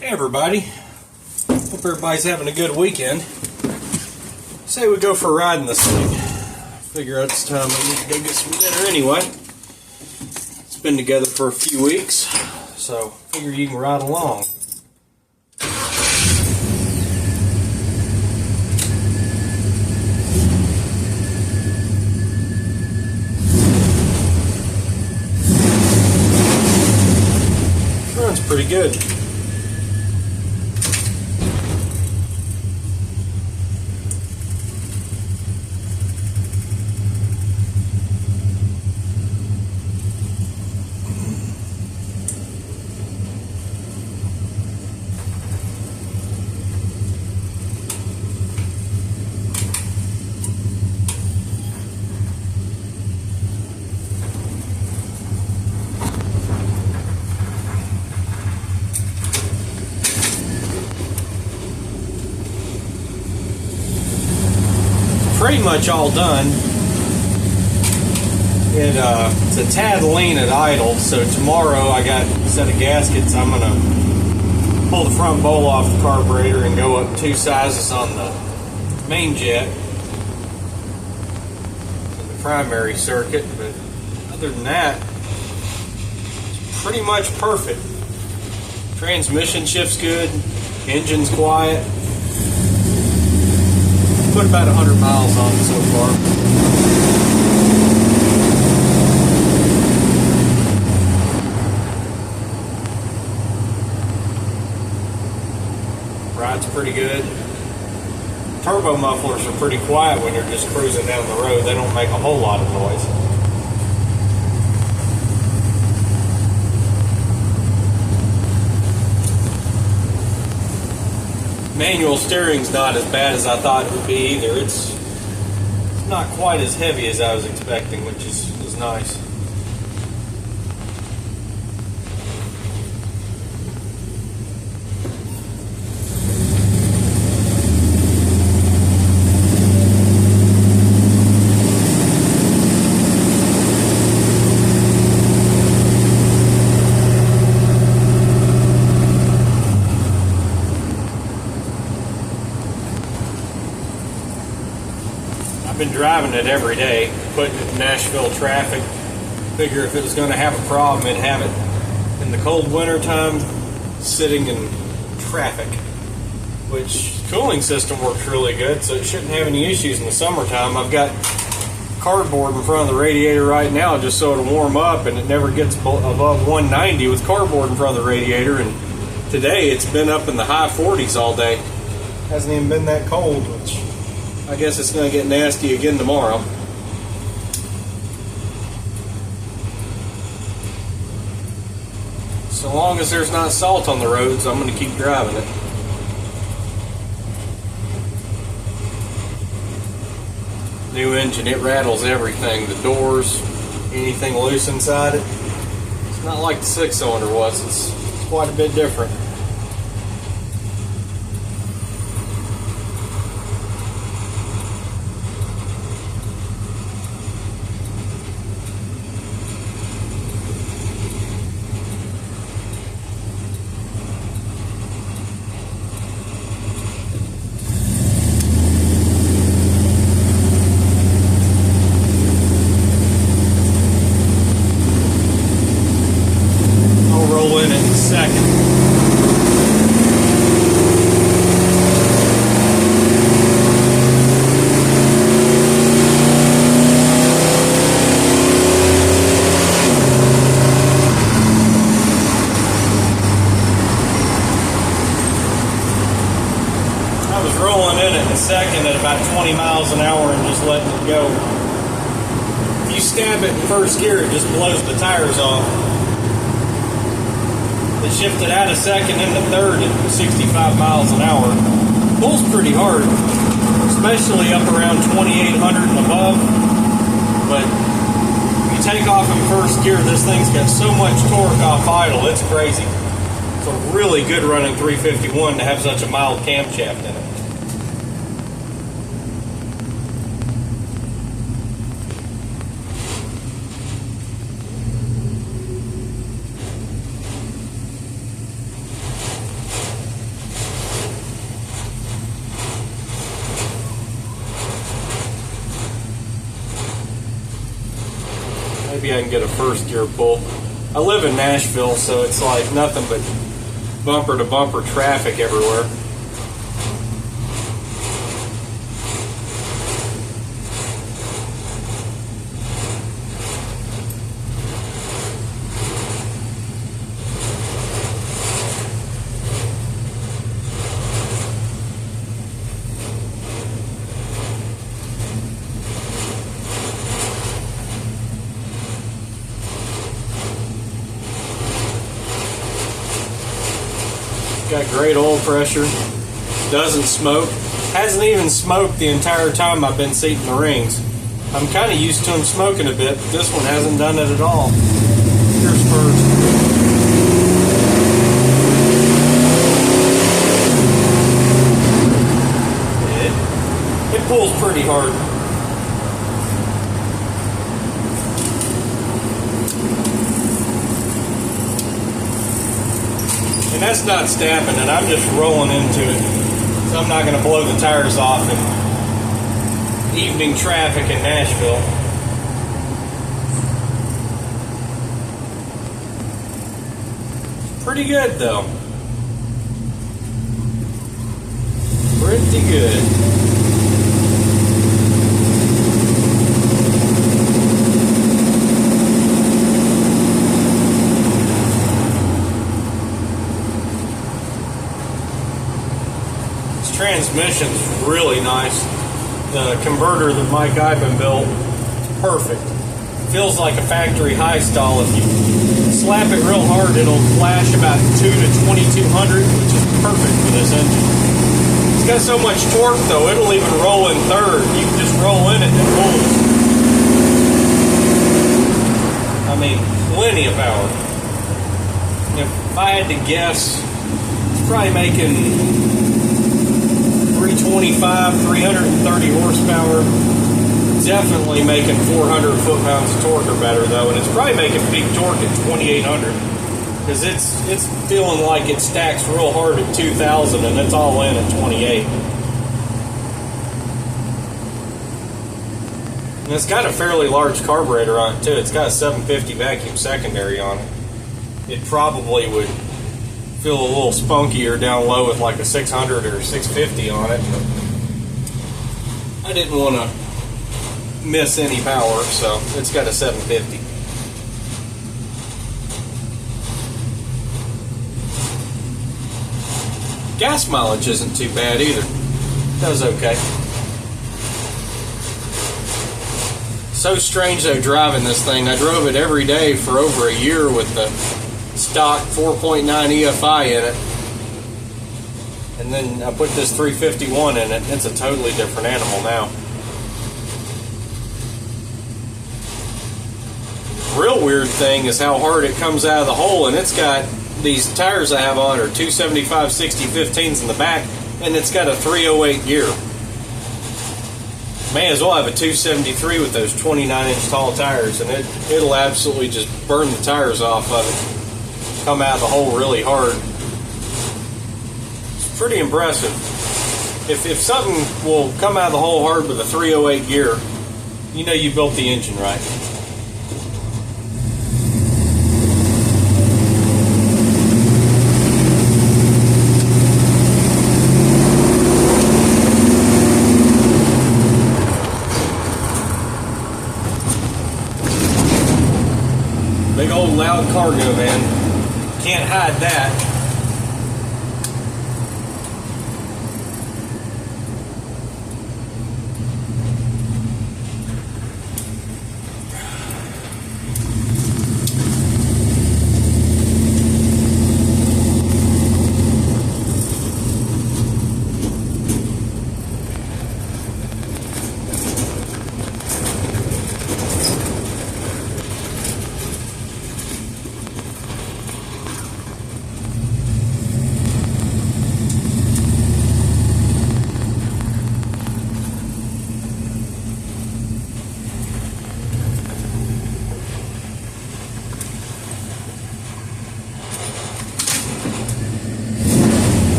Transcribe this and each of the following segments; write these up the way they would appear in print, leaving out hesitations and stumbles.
Hey everybody, hope everybody's having a good weekend. Say we go for a ride in this thing. Figure out it's time we need to go get some dinner anyway. It's been together for a few weeks, so figure you can ride along. Runs pretty good. Pretty much all done. It's a tad lean at idle, so tomorrow I got a set of gaskets. I'm going to pull the front bowl off the carburetor and go up 2 sizes on the main jet in the primary circuit, but other than that, it's pretty much perfect. Transmission shifts good, engine's quiet. Put about 100 miles on it so far. Ride's pretty good. Turbo mufflers are pretty quiet when you're just cruising down the road. They don't make a whole lot of noise. Manual steering's not as bad as I thought it would be either. It's not quite as heavy as I was expecting, which is nice. Been driving it every day, putting it in Nashville traffic. Figure if it was going to have a problem, it'd have it in the cold winter time sitting in traffic, which cooling system works really good, so it shouldn't have any issues in the summertime. I've got cardboard in front of the radiator right now just so it'll warm up, and it never gets above 190 with cardboard in front of the radiator, and today it's been up in the high 40s all day. Hasn't even been that cold, which I guess it's going to get nasty again tomorrow. So long as there's not salt on the roads, I'm going to keep driving it. New engine, it rattles everything. The doors, anything loose inside it. It's not like the 6-cylinder was. It's quite a bit different. Roll in it in a second. I was rolling in it in a second at about 20 miles an hour and just letting it go. If you stab it in first gear, it just blows the tires off. It shifted out a second into third at 65 miles an hour. Pulls pretty hard, especially up around 2800 and above. But if you take off in first gear, this thing's got so much torque off idle, it's crazy. It's a really good running 351 to have such a mild camshaft in it. Maybe I can get a first gear pull. I live in Nashville, so it's like nothing but bumper to bumper traffic everywhere. Got great oil pressure, doesn't smoke, hasn't even smoked the entire time I've been seating the rings. I'm kind of used to them smoking a bit, but this one hasn't done it at all. Here's first. It pulls pretty hard. And that's not stamping it, I'm just rolling into it. So I'm not going to blow the tires off in evening traffic in Nashville. Pretty good though. Pretty good. Transmission's really nice. The converter that Mike Ivan built, perfect. Feels like a factory high stall. If you slap it real hard, it'll flash about 2 to 2200, which is perfect for this engine. It's got so much torque though, it'll even roll in third. You can just roll in it and it pulls. I mean, plenty of power. If I had to guess, it's probably making 325, 330 horsepower. Definitely making 400 foot-pounds of torque or better though, and it's probably making peak torque at 2800 because it's feeling like it stacks real hard at 2000 and it's all in at 28. And it's got a fairly large carburetor on it too. It's got a 750 vacuum secondary on it. It probably would feel a little spunkier down low with like a 600 or 650 on it, but I didn't want to miss any power, so it's got a 750. Gas mileage isn't too bad either. Does okay. So strange though driving this thing. I drove it every day for over a year with the stock 4.9 EFI in it, and then I put this 351 in it. It's a totally different animal now. Real weird thing is how hard it comes out of the hole, and it's got these tires I have on are 275 60/15s in the back, and it's got a 308 gear. May as well have a 273 with those 29-inch tall tires, and it'll absolutely just burn the tires off of it. Come out of the hole really hard. It's pretty impressive. If something will come out of the hole hard with a 308 gear, you know you built the engine right. Big old loud cargo van. Can't hide that.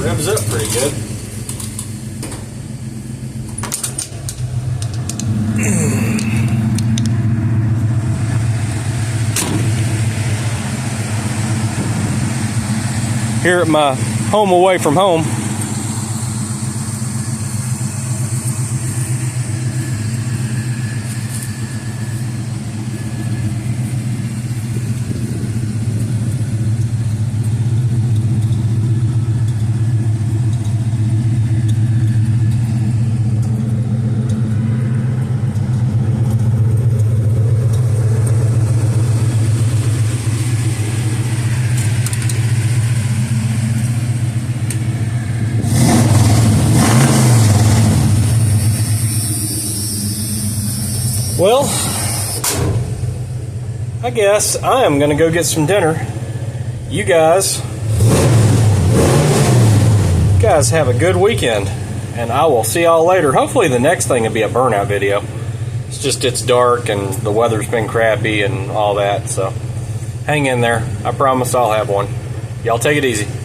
Revs up pretty good. here at my home away from home. Well, I guess I am going to go get some dinner. You guys have a good weekend, and I will see y'all later. Hopefully the next thing will be a burnout video. It's dark and the weather's been crappy and all that, so hang in there. I promise I'll have one. Y'all take it easy.